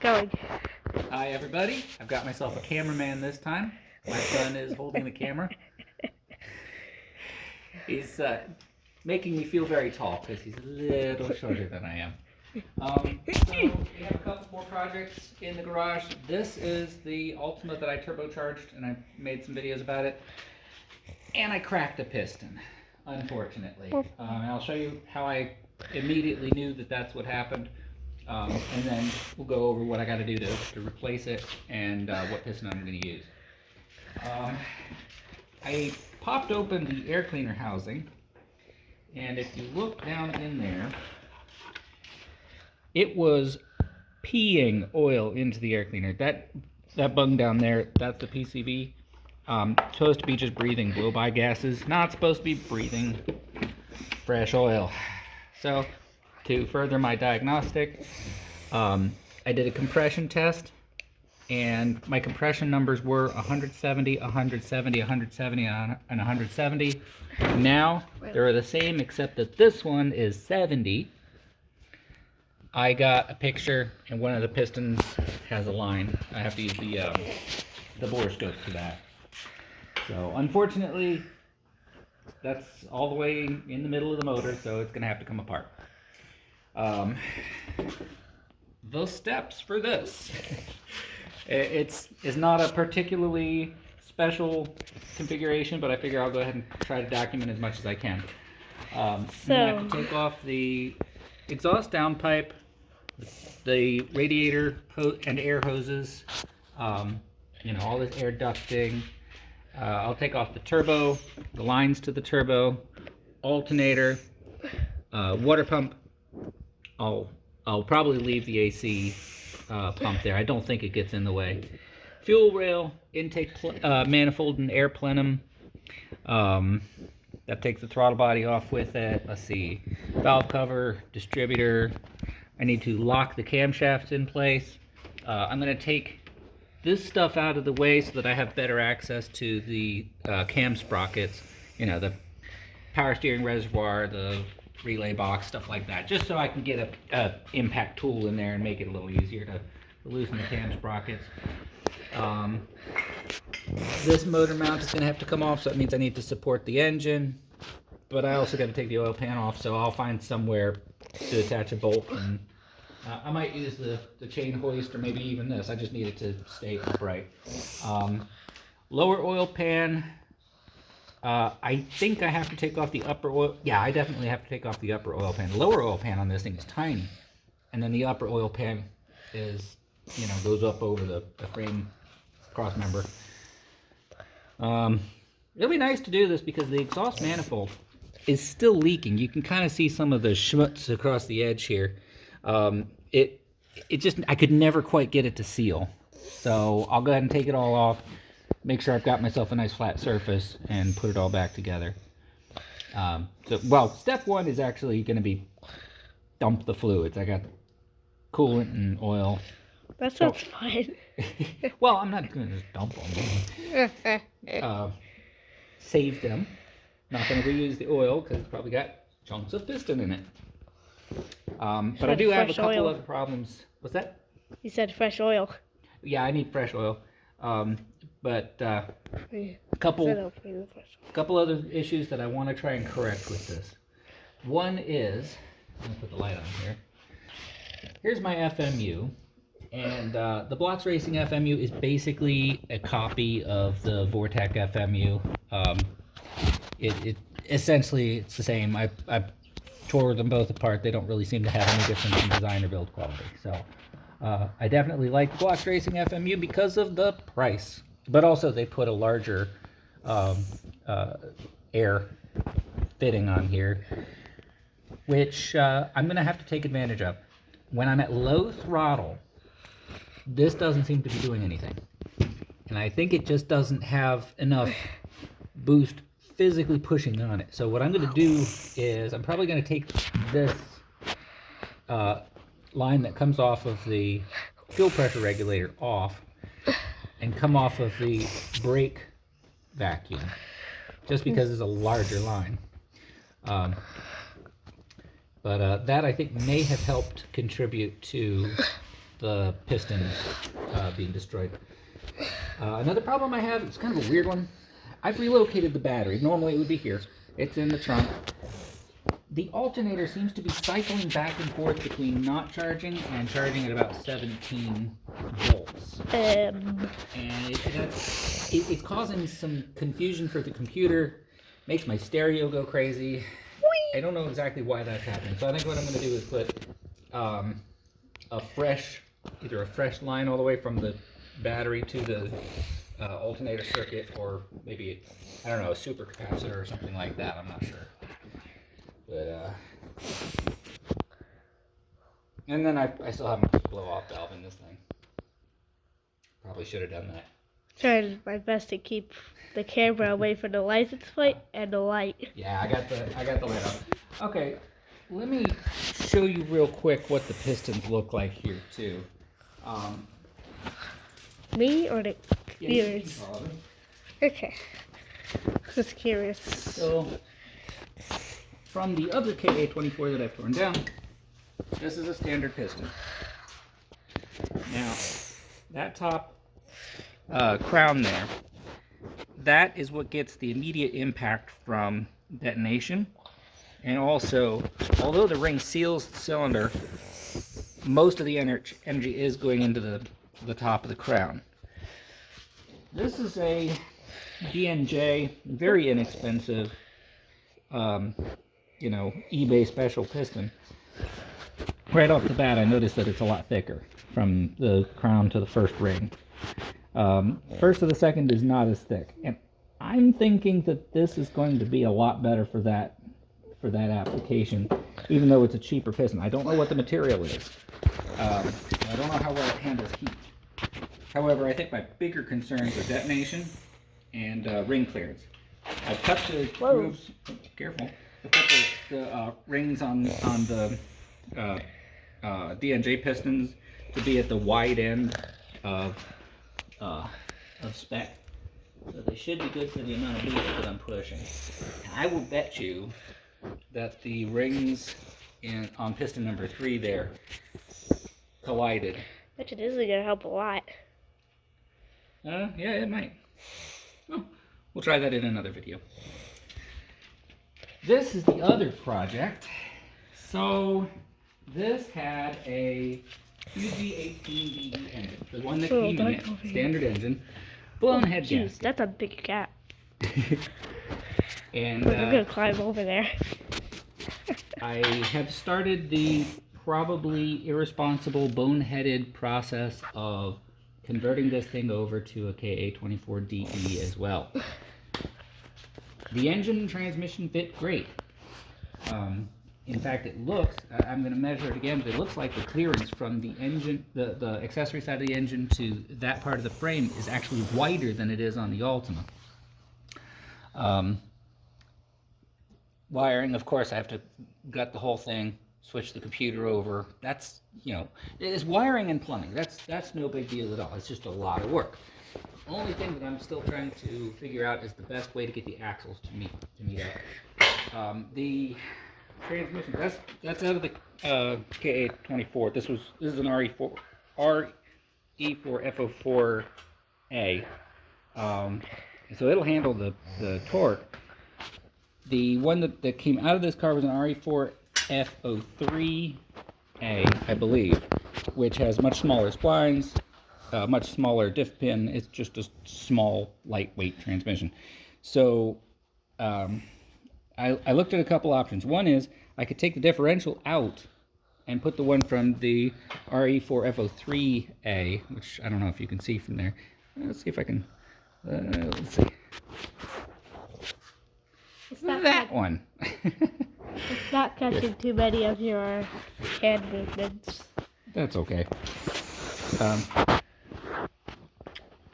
Going. Hi everybody, I've got myself a cameraman this time. My son is holding the camera. He's making me feel very tall because he's a little shorter than I am. So we have a couple more projects in the garage. This is the Altima that I turbocharged, and I made some videos about it. And I cracked a piston, unfortunately. I'll show you how I immediately knew that that's what happened. And then we'll go over what I got to do to replace it and what piston I'm going to use. I popped open the air cleaner housing, and if you look down in there, it was peeing oil into the air cleaner. That bung down there, that's the PCV. Supposed to be just breathing blow-by gases, not supposed to be breathing fresh oil. So, to further my diagnostic, I did a compression test, and my compression numbers were 170, 170, 170, and 170. Now, they're the same, except that this one is 70. I got a picture, and one of the pistons has a line. I have to use the bore scope for that. So, unfortunately, that's all the way in the middle of the motor, so it's going to have to come apart. The steps for this. It's not a particularly special configuration, but I figure I'll go ahead and try to document as much as I can. I'm going to have to take off the exhaust downpipe, the radiator and air hoses, all this air ducting. I'll take off the turbo, the lines to the turbo, alternator, water pump. I'll probably leave the AC pump there. I don't think it gets in the way. Fuel rail, intake manifold, and air plenum. That takes the throttle body off with it. Let's see. Valve cover, distributor. I need to lock the camshafts in place. I'm going to take this stuff out of the way so that I have better access to the cam sprockets. The power steering reservoir, the relay box, stuff like that, just so I can get a impact tool in there and make it a little easier to loosen the cam sprockets. This motor mount is going to have to come off, so that means I need to support the engine, but I also got to take the oil pan off, so I'll find somewhere to attach a bolt, and I might use the chain hoist or maybe even this. I just need it to stay upright. Lower oil pan. I think I have to take off the upper oil. Yeah, I definitely have to take off the upper oil pan. The lower oil pan on this thing is tiny. And then the upper oil pan is, goes up over the frame cross member. It'll be nice to do this because the exhaust manifold is still leaking. You can kind of see some of the schmutz across the edge here. I could never quite get it to seal. So I'll go ahead and take it all off. Make sure I've got myself a nice flat surface and put it all back together. Step one is actually going to be dump the fluids. I got coolant and oil. That sounds fine. Well, I'm not going to just dump them. Save them. Not going to reuse the oil because it's probably got chunks of piston in it. But I do have a couple other problems. What's that? You said fresh oil. Yeah, I need fresh oil. But a couple other issues that I want to try and correct with this. One is, I'm going to put the light on here. Here's my FMU, and the Blocks Racing FMU is basically a copy of the Vortec FMU. Essentially it's the same. I tore them both apart. They don't really seem to have any difference in design or build quality. So I definitely like the Blocks Racing FMU because of the price. But also they put a larger air fitting on here, which I'm going to have to take advantage of. When I'm at low throttle, this doesn't seem to be doing anything. And I think it just doesn't have enough boost physically pushing on it. So what I'm going to do is I'm probably going to take this line that comes off of the fuel pressure regulator off and come off of the brake vacuum, just because it's a larger line. But that I think may have helped contribute to the piston being destroyed. Another problem I have, it's kind of a weird one. I've relocated the battery. Normally it would be here. It's in the trunk. The alternator seems to be cycling back and forth between not charging and charging at about 17 volts. And it's causing some confusion for the computer. Makes my stereo go crazy. I don't know exactly why that's happening. So I think what I'm going to do is put either a fresh line all the way from the battery to the alternator circuit, or maybe, I don't know, a super capacitor or something like that. I'm not sure. But, and then I still have my blow-off valve in this thing. Probably should have done that. Trying my best to keep the camera away from the license plate and the light. Yeah, I got the light off. Okay, let me show you real quick what the pistons look like here too. Me or the viewers? Yeah, okay. Just curious. So, from the other KA24 that I've torn down, this is a standard piston. Now, that top crown there, that is what gets the immediate impact from detonation. And also, although the ring seals the cylinder, most of the energy is going into the top of the crown. This is a DNJ, very inexpensive, eBay special piston. Right off the bat, I noticed that it's a lot thicker from the crown to the first ring. First to the second is not as thick, and I'm thinking that this is going to be a lot better for that application, even though it's a cheaper piston. I don't know what the material is. I don't know how well it handles heat. However, I think my bigger concerns are detonation and ring clearance. I've cut the grooves. Careful. I've cut the rings on the DNJ pistons to be at the wide end of spec. So they should be good for the amount of boost that I'm pushing. And I will bet you that the rings on piston number 3 there collided. Bet you this is going to help a lot. Yeah, it might. Well, we'll try that in another video. This is the other project. So this had a QG18DE engine, the one that came in it, standard engine, blown head gasket. That's a big gap. And we're gonna climb over there. I have started the probably irresponsible, boneheaded process of converting this thing over to a KA24DE as well. The engine and transmission fit great. In fact, it looks, I'm going to measure it again, but it looks like the clearance from the engine, the accessory side of the engine to that part of the frame is actually wider than it is on the Altima. Wiring, of course, I have to gut the whole thing, switch the computer over. That's, it's wiring and plumbing. That's no big deal at all. It's just a lot of work. The only thing that I'm still trying to figure out is the best way to get the axles to meet up. The transmission, that's out of the KA24. This is an RE4F04A. So it'll handle the torque. The one that came out of this car was an RE4F03A, I believe, which has much smaller splines, much smaller diff pin. It's just a small, lightweight transmission. So I looked at a couple options. One is I could take the differential out and put the one from the RE4F03A, which I don't know if you can see from there. Let's see if I can, let's see. It's not that one. It's not catching too many of your hand movements. That's okay.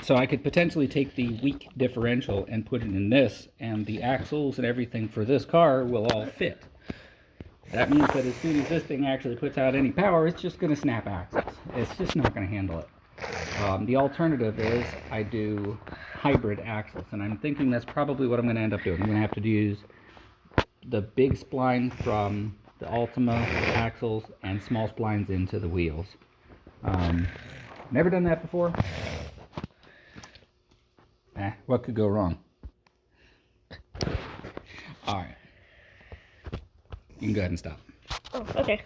So I could potentially take the weak differential and put it in this, and the axles and everything for this car will all fit. That means that as soon as this thing actually puts out any power, it's just going to snap axles. It's just not going to handle it. The alternative is I do hybrid axles, and I'm thinking that's probably what I'm going to end up doing. I'm going to have to use the big spline from the Altima axles and small splines into the wheels. Never done that before. What could go wrong? All right. You can go ahead and stop. Oh, okay.